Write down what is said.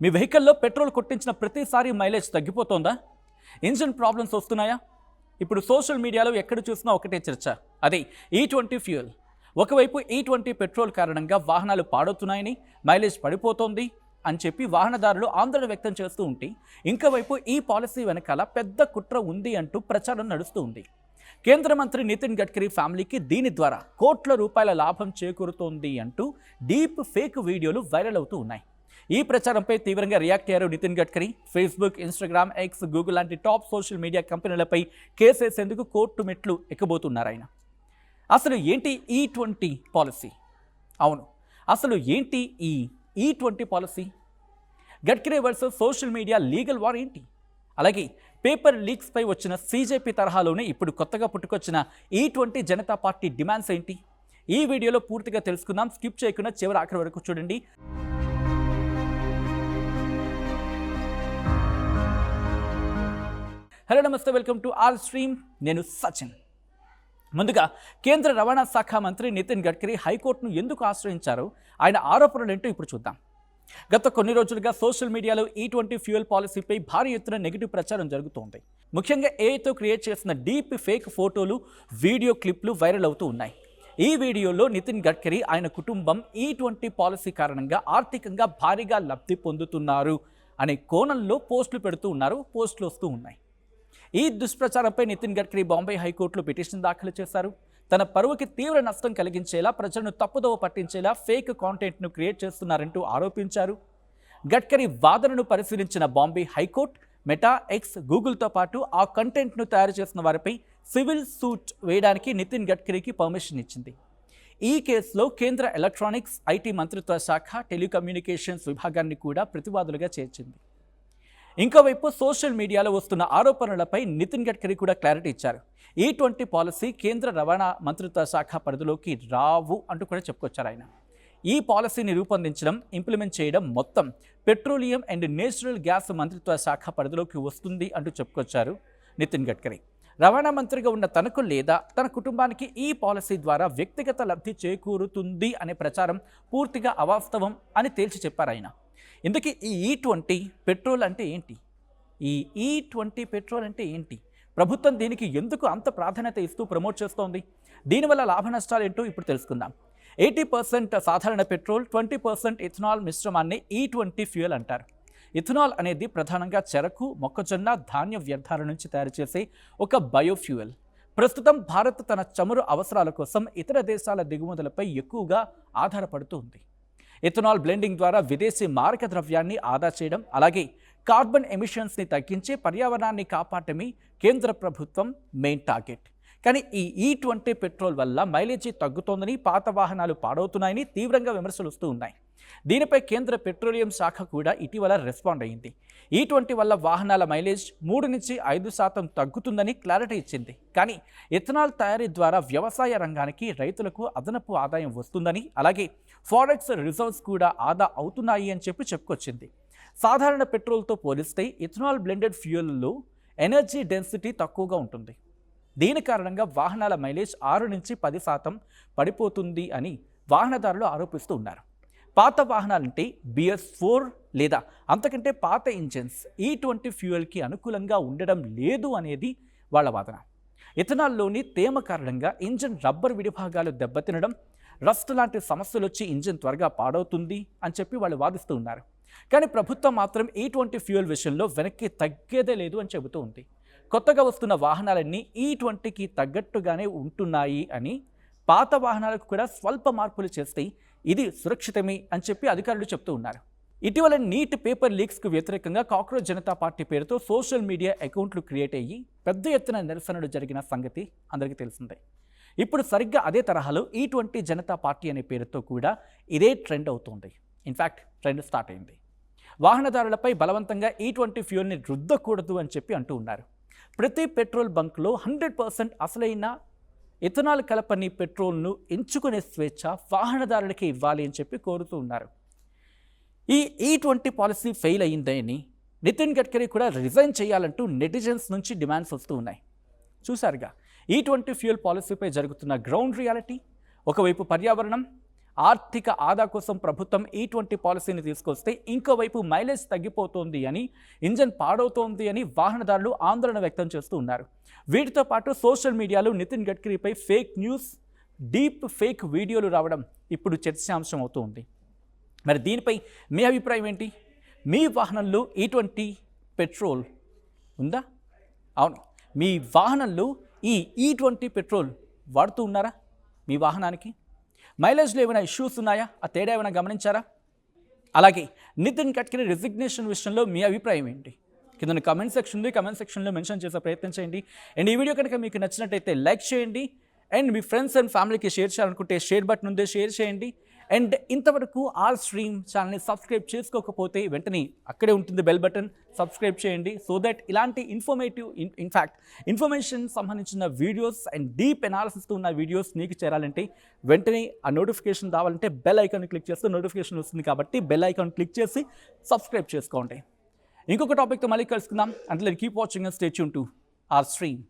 మీ వెహికల్లో పెట్రోల్ కొట్టించిన ప్రతిసారి mileage తగ్గిపోతోందా? Engine problems వస్తున్నాయా? ఇప్పుడు సోషల్ మీడియాలో ఎక్కడ చూసినా ఒకటే చర్చ, అదే E20 ఫ్యూయల్. ఒకవైపు E20 పెట్రోల్ కారణంగా వాహనాలు పాడవుతున్నాయని, మైలేజ్ పడిపోతోంది అని చెప్పి వాహనదారులు ఆందోళన వ్యక్తం చేస్తూ ఉంటే, ఇంకోవైపు ఈ పాలసీ వెనకాల పెద్ద కుట్ర ఉంది అంటూ ప్రచారం నడుస్తూ ఉంది. కేంద్ర మంత్రి నితిన్ గడ్కరీ ఫ్యామిలీకి దీని ద్వారా కోట్ల రూపాయల లాభం చేకూరుతోంది అంటూ డీప్ ఫేక్ వీడియోలు వైరల్ అవుతూ ఉన్నాయి. ఈ ప్రచారంపై తీవ్రంగా రియాక్ట్ అయ్యారు Nitin Gadkari. Facebook, Instagram, X, Google లాంటి టాప్ సోషల్ మీడియా కంపెనీలపై కేసేసేందుకు కోర్టు మెట్లు ఎక్కబోతున్నారు ఆయన. అసలు ఏంటి E20 పాలసీ? అవును, అసలు ఏంటి ఈ E20 policy? Gadkari versus social media legal war ఏంటి? అలాగే పేపర్ లీక్స్పై వచ్చిన CJP తరహాలోనే ఇప్పుడు కొత్తగా పుట్టుకొచ్చిన E20 జనతా పార్టీ డిమాండ్స్ ఏంటి? ఈ వీడియోలో పూర్తిగా తెలుసుకుందాం. స్కిప్ చేయకుండా చివరి ఆఖరి వరకు చూడండి. హలో నమస్తే, వెల్కమ్ టు ఆర్ స్ట్రీమ్. నేను సచిన్. ముందుగా కేంద్ర రవాణా శాఖ మంత్రి నితిన్ గడ్కరీ హైకోర్టును ఎందుకు ఆశ్రయించారో, ఆయన ఆరోపణలు ఏంటో ఇప్పుడు చూద్దాం. గత కొన్ని రోజులుగా సోషల్ మీడియాలో E20 ఫ్యూయల్ పాలసీపై భారీ ఎత్తున నెగిటివ్ ప్రచారం జరుగుతోంది. ముఖ్యంగా ఏఐతో క్రియేట్ చేసిన డీప్ ఫేక్ ఫోటోలు, వీడియో క్లిప్లు వైరల్ అవుతూ ఉన్నాయి. ఈ వీడియోలో నితిన్ గడ్కరీ, ఆయన కుటుంబం E20 పాలసీ కారణంగా ఆర్థికంగా భారీగా లబ్ధి పొందుతున్నారు అనే కోణంలో పోస్టులు పెడుతూ ఉన్నారు, పోస్టులు వస్తూ ఉన్నాయి. ఈ దుష్ప్రచారంపై నితిన్ గడ్కరీ బాంబే హైకోర్టులో పిటిషన్ దాఖలు చేశారు. తన పరువుకి తీవ్ర నష్టం కలిగించేలా, ప్రజలను తప్పుదోవ పట్టించేలా ఫేక్ కాంటెంట్ను క్రియేట్ చేస్తున్నారంటూ ఆరోపించారు. గడ్కరీ వాదనను పరిశీలించిన బాంబే హైకోర్టు మెటా, ఎక్స్, గూగుల్తో పాటు ఆ కంటెంట్ను తయారు చేసిన వారిపై సివిల్ సూట్ వేయడానికి నితిన్ గడ్కరీకి పర్మిషన్ ఇచ్చింది. ఈ కేసులో కేంద్ర ఎలక్ట్రానిక్స్, ఐటీ మంత్రిత్వ శాఖ, టెలికమ్యూనికేషన్స్ విభాగాన్ని కూడా ప్రతివాదులుగా చేర్చింది. ఇంకోవైపు సోషల్ మీడియాలో వస్తున్న ఆరోపణలపై నితిన్ గడ్కరీ కూడా క్లారిటీ ఇచ్చారు. E20 పాలసీ కేంద్ర రవాణా మంత్రిత్వ శాఖ పరిధిలోకి రావు అంటూ కూడా చెప్పుకొచ్చారు ఆయన. ఈ పాలసీని రూపొందించడం, ఇంప్లిమెంట్ చేయడం మొత్తం పెట్రోలియం అండ్ నేచురల్ గ్యాస్ మంత్రిత్వ శాఖ పరిధిలోకి వస్తుంది అంటూ చెప్పుకొచ్చారు నితిన్ గడ్కరీ. రవాణా మంత్రిగా ఉన్న తనకు లేదా తన కుటుంబానికి ఈ పాలసీ ద్వారా వ్యక్తిగత లబ్ధి చేకూరుతుంది అనే ప్రచారం పూర్తిగా అవాస్తవం అని తేల్చి చెప్పారు ఆయన. ఇందుకే ఈ E20 పెట్రోల్ అంటే ఏంటి? ఈ E20 పెట్రోల్ అంటే ఏంటి? ప్రభుత్వం దీనికి ఎందుకు అంత ప్రాధాన్యత ఇస్తూ ప్రమోట్ చేస్తోంది? దీనివల్ల లాభ నష్టాలు ఏంటో ఇప్పుడు తెలుసుకుందాం. 80% సాధారణ పెట్రోల్, 20% ఇథనాల్ మిశ్రమాన్ని E20 ఫ్యూయల్ అంటారు. ఇథనాల్ అనేది ప్రధానంగా చెరకు, మొక్కజొన్న, ధాన్య వ్యర్థాల నుంచి తయారు చేసే ఒక బయోఫ్యూయల్. ప్రస్తుతం భారత్ తన చమురు అవసరాల కోసం ఇతర దేశాల దిగుమతులపై ఎక్కువగా ఆధారపడుతూ ఉంది. ఇథనాల్ బ్లెండింగ్ ద్వారా విదేశీ మారక ద్రవ్యాన్ని ఆదా చేయడం, అలాగే కార్బన్ ఎమిషన్స్ని తగ్గించి పర్యావరణాన్ని కాపాడటమే కేంద్ర ప్రభుత్వం మెయిన్ టార్గెట్. కానీ ఈ E20 పెట్రోల్ వల్ల మైలేజీ తగ్గుతోందని, పాత వాహనాలు పాడవుతున్నాయని తీవ్రంగా విమర్శలు వస్తూ ఉన్నాయి. దీనిపై కేంద్ర పెట్రోలియం శాఖ కూడా ఇటీవల రెస్పాండ్ అయ్యింది. E20 వల్ల వాహనాల మైలేజ్ 3 నుంచి 5% తగ్గుతుందని క్లారిటీ ఇచ్చింది. కానీ ఇథనాల్ తయారీ ద్వారా వ్యవసాయ రంగానికి, రైతులకు అదనపు ఆదాయం వస్తుందని, అలాగే ఫారెక్స్ రిజర్వ్స్ కూడా ఆదా అవుతున్నాయి అని చెప్పుకొచ్చింది. సాధారణ పెట్రోల్తో పోలిస్తే ఇథనాల్ బ్లెండెడ్ ఫ్యూయల్లో ఎనర్జీ డెన్సిటీ తక్కువగా ఉంటుంది. దీని కారణంగా వాహనాల మైలేజ్ 6 నుంచి 10% పడిపోతుంది అని వాహనదారులు ఆరోపిస్తూ ఉన్నారు. పాత వాహనాలంటే BS4 లేదా అంతకంటే పాత ఇంజిన్స్ E20 ఫ్యూయల్కి అనుకూలంగా ఉండడం లేదు అనేది వాళ్ళ వాదన. ఇథనాల్లోని తేమ కారణంగా ఇంజిన్ రబ్బర్ విడిభాగాలు దెబ్బతినడం, రస్ట్ లాంటి సమస్యలు వచ్చి ఇంజిన్ త్వరగా పాడవుతుంది అని చెప్పి వాళ్ళు వాదిస్తూ ఉన్నారు. కానీ ప్రభుత్వం మాత్రం E20 ఫ్యూయల్ విషయంలో వెనక్కి తగ్గేదే లేదు అని చెబుతూ ఉంది. కొత్తగా వస్తున్న వాహనాలన్నీ E20కి తగ్గట్టుగానే ఉంటున్నాయి అని, పాత వాహనాలకు కూడా స్వల్ప మార్పులు చేస్తే ఇది సురక్షితమే అని చెప్పి అధికారులు చెప్తూ ఉన్నారు. ఇటీవల నీట్ పేపర్ లీక్స్కు వ్యతిరేకంగా కాక్రోచ్ జనతా పార్టీ పేరుతో సోషల్ మీడియా అకౌంట్లు క్రియేట్ అయ్యి పెద్ద ఎత్తున నిరసనలు జరిగిన సంగతి అందరికీ తెలిసిందే. ఇప్పుడు సరిగ్గా అదే తరహాలో E20 జనతా పార్టీ అనే పేరుతో కూడా ఇదే ట్రెండ్ అవుతుంది. ఇన్ఫ్యాక్ట్ ట్రెండ్ స్టార్ట్ అయింది. వాహనదారులపై బలవంతంగా E20 ఫ్యూయల్ని రుద్దకూడదు అని చెప్పి అంటూ ఉన్నారు. ప్రతి పెట్రోల్ బంక్లో 100% అసలైన ఇథనాల్ కలపని పెట్రోల్ను ఎంచుకునే స్వేచ్ఛ వాహనదారులకి ఇవ్వాలి అని చెప్పి కోరుతూ ఉన్నారు. ఈ E20 పాలసీ ఫెయిల్ అయిందని నితిన్ గడ్కరీ కూడా రిజైన్ చేయాలంటూ నెటిజన్స్ నుంచి డిమాండ్స్ వస్తూ ఉన్నాయి. చూసారుగా E20 ఫ్యూయల్ పాలసీపై జరుగుతున్న గ్రౌండ్ రియాలిటీ. ఒకవైపు పర్యావరణం, ఆర్థిక ఆదా కోసం ప్రభుత్వం E20 పాలసీని తీసుకొస్తే ఇంకోవైపు మైలేజ్ తగ్గిపోతోంది అని, ఇంజన్ పాడవుతోంది అని వాహనదారులు ఆందోళన వ్యక్తం చేస్తూ ఉన్నారు. వీటితో పాటు సోషల్ మీడియాలో నితిన్ గడ్కరీపై ఫేక్ న్యూస్, డీప్ ఫేక్ వీడియోలు రావడం ఇప్పుడు చర్చాంశం అవుతుంది. మరి దీనిపై మీ అభిప్రాయం ఏంటి? మీ వాహనంలో E20 పెట్రోల్ ఉందా? అవును, మీ వాహనంలో ఈ E20 పెట్రోల్ వాడుతూ ఉన్నారా? మీ వాహనానికి మైలేజ్లో ఏమైనా ఇష్యూస్ ఉన్నాయా? ఆ తేడా ఏమైనా గమనించారా? అలాగే నితిన్ గడ్కరీ రెసిగ్నేషన్ విషయంలో మీ అభిప్రాయం ఏంటి? కింద కామెంట్ సెక్షన్లో మెన్షన్ చేసే ప్రయత్నం చేయండి. అండ్ ఈ వీడియో కనుక మీకు నచ్చినట్టయితే లైక్ చేయండి. అండ్ మీ ఫ్రెండ్స్ అండ్ ఫ్యామిలీకి షేర్ చేయాలనుకుంటే షేర్ బటన్ ఉందే, షేర్ చేయండి. అండ్ ఇంతవరకు ఆల్ స్ట్రీమ్ ఛానల్ని సబ్స్క్రైబ్ చేసుకోకపోతే వెంటనే అక్కడే ఉంటుంది బెల్ బటన్, సబ్స్క్రైబ్ చేయండి. సో దట్ ఇలాంటి ఇన్ఫర్మేషన్ సంబంధించిన వీడియోస్ అండ్ డీప్ ఎనాలిసిస్తో ఉన్న వీడియోస్ మీకు చేరాలంటే వెంటనే ఆ నోటిఫికేషన్ రావాలంటే బెల్ ఐకాన్ క్లిక్ చేస్తే నోటిఫికేషన్ వస్తుంది. కాబట్టి బెల్ ఐకాన్ క్లిక్ చేసి సబ్స్క్రైబ్ చేసుకోండి. ఇంకొక టాపిక్తో మళ్ళీ కలుసుకుందాం. Until keep watching and stay tune to R stream.